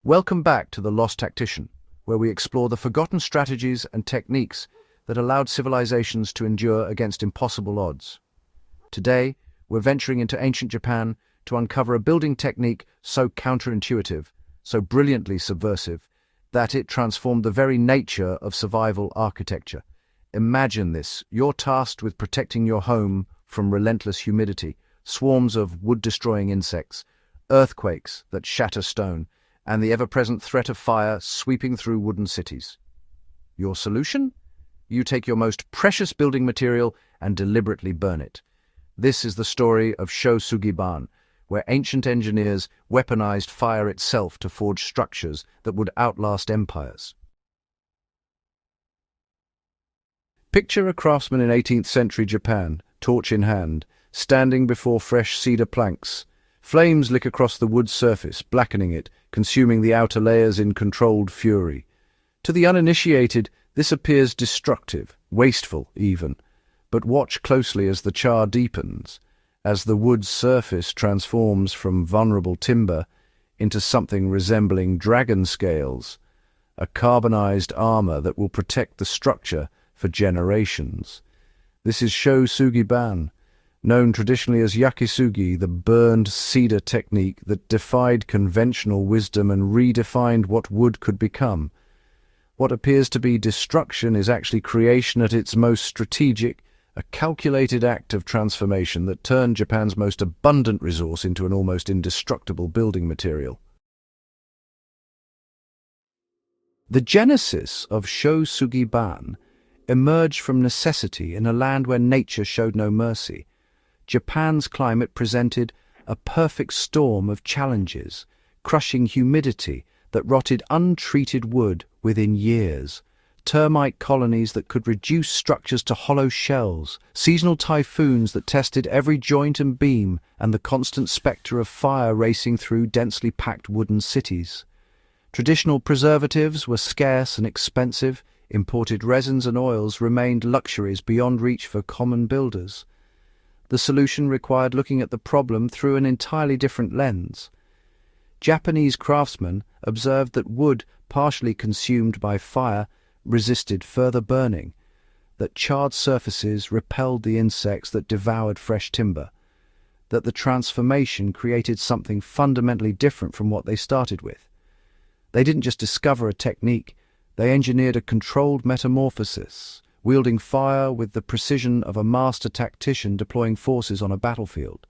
Welcome back to The Lost Tactician, where we explore the forgotten strategies and techniques that allowed civilizations to endure against impossible odds. Today, we're venturing into ancient Japan to uncover a building technique so counterintuitive, so brilliantly subversive, that it transformed the very nature of survival architecture. Imagine this: you're tasked with protecting your home from relentless humidity, swarms of wood-destroying insects, earthquakes that shatter stone, and the ever-present threat of fire sweeping through wooden cities. Your solution? You take your most precious building material and deliberately burn it. This is the story of Shosugiban, where ancient engineers weaponized fire itself to forge structures that would outlast empires. Picture a craftsman in 18th century Japan, torch in hand, standing before fresh cedar planks. Flames lick across the wood's surface, blackening it, consuming the outer layers in controlled fury. To the uninitiated, this appears destructive, wasteful even. But watch closely as the char deepens, as the wood's surface transforms from vulnerable timber into something resembling dragon scales, a carbonized armor that will protect the structure for generations. This is Shosugiban, known traditionally as yakisugi, the burned cedar technique that defied conventional wisdom and redefined what wood could become. What appears to be destruction is actually creation at its most strategic, a calculated act of transformation that turned Japan's most abundant resource into an almost indestructible building material. The genesis of Shosugiban emerged from necessity in a land where nature showed no mercy. Japan's climate presented a perfect storm of challenges, crushing humidity that rotted untreated wood within years, termite colonies that could reduce structures to hollow shells, seasonal typhoons that tested every joint and beam, and the constant spectre of fire racing through densely packed wooden cities. Traditional preservatives were scarce and expensive. Imported resins and oils remained luxuries beyond reach for common builders. The solution required looking at the problem through an entirely different lens. Japanese craftsmen observed that wood partially consumed by fire resisted further burning, that charred surfaces repelled the insects that devoured fresh timber, that the transformation created something fundamentally different from what they started with. They didn't just discover a technique, they engineered a controlled metamorphosis, wielding fire with the precision of a master tactician deploying forces on a battlefield.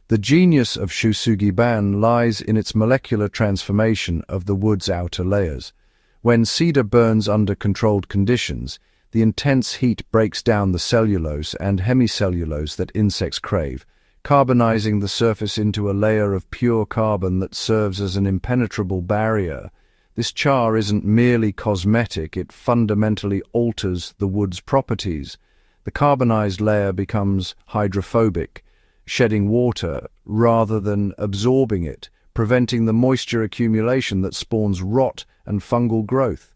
The genius of Shosugiban lies in its molecular transformation of the wood's outer layers. When cedar burns under controlled conditions, the intense heat breaks down the cellulose and hemicellulose that insects crave, carbonizing the surface into a layer of pure carbon that serves as an impenetrable barrier. This char isn't merely cosmetic, it fundamentally alters the wood's properties. The carbonized layer becomes hydrophobic, shedding water rather than absorbing it, preventing the moisture accumulation that spawns rot and fungal growth.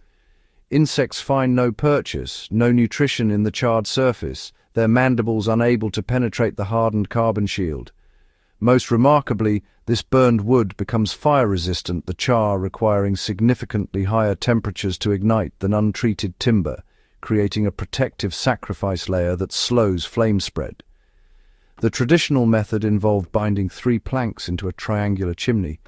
Insects find no purchase, no nutrition in the charred surface, their mandibles unable to penetrate the hardened carbon shield. Most remarkably, this burned wood becomes fire-resistant, the char requiring significantly higher temperatures to ignite than untreated timber, creating a protective sacrifice layer that slows flame spread. The traditional method involved binding 3 planks into a triangular chimney,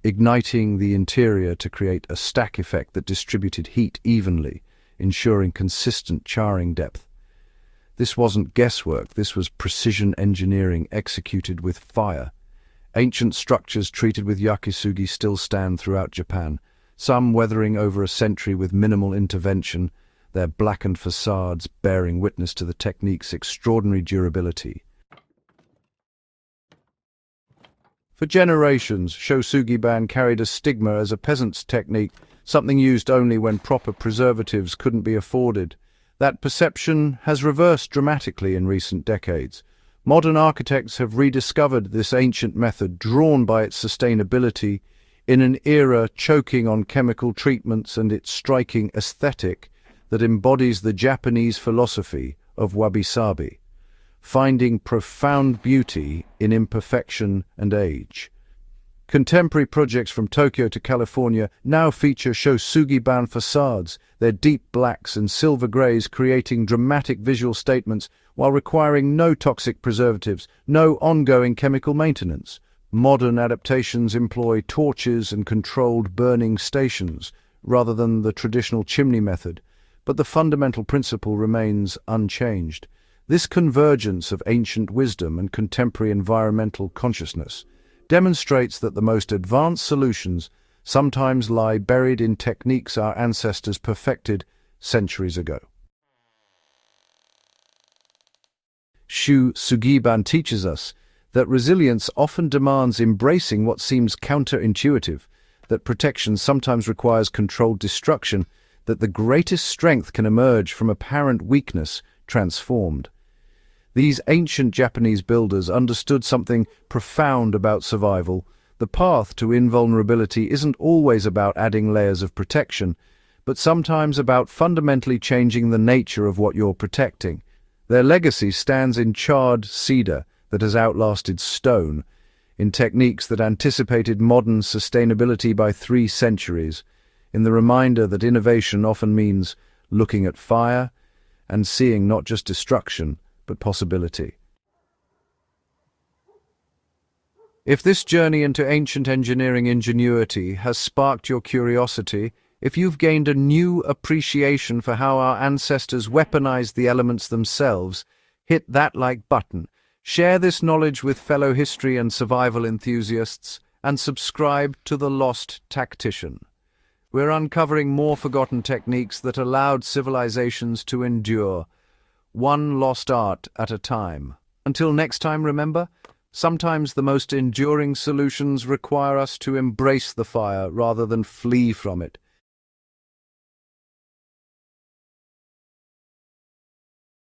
igniting the interior to create a stack effect that distributed heat evenly, ensuring consistent charring depth. This wasn't guesswork, this was precision engineering executed with fire. Ancient structures treated with yakisugi still stand throughout Japan, some weathering over a century with minimal intervention, their blackened facades bearing witness to the technique's extraordinary durability. For generations, Shosugiban carried a stigma as a peasant's technique, something used only when proper preservatives couldn't be afforded. That perception has reversed dramatically in recent decades. Modern architects have rediscovered this ancient method, drawn by its sustainability, in an era choking on chemical treatments and its striking aesthetic that embodies the Japanese philosophy of wabi-sabi, finding profound beauty in imperfection and age. Contemporary projects from Tokyo to California now feature Shosugi-ban facades, their deep blacks and silver greys creating dramatic visual statements while requiring no toxic preservatives, no ongoing chemical maintenance. Modern adaptations employ torches and controlled burning stations, rather than the traditional chimney method, but the fundamental principle remains unchanged. This convergence of ancient wisdom and contemporary environmental consciousness demonstrates that the most advanced solutions sometimes lie buried in techniques our ancestors perfected centuries ago. Shosugi-ban teaches us that resilience often demands embracing what seems counterintuitive, that protection sometimes requires controlled destruction, that the greatest strength can emerge from apparent weakness transformed. These ancient Japanese builders understood something profound about survival. The path to invulnerability isn't always about adding layers of protection, but sometimes about fundamentally changing the nature of what you're protecting. Their legacy stands in charred cedar that has outlasted stone, in techniques that anticipated modern sustainability by 3 centuries, in the reminder that innovation often means looking at fire and seeing not just destruction, but possibility. If this journey into ancient engineering ingenuity has sparked your curiosity, if you've gained a new appreciation for how our ancestors weaponized the elements themselves, hit that like button, share this knowledge with fellow history and survival enthusiasts, and subscribe to the Lost Tactician. We're uncovering more forgotten techniques that allowed civilizations to endure, one lost art at a time. Until next time, remember, sometimes the most enduring solutions require us to embrace the fire rather than flee from it.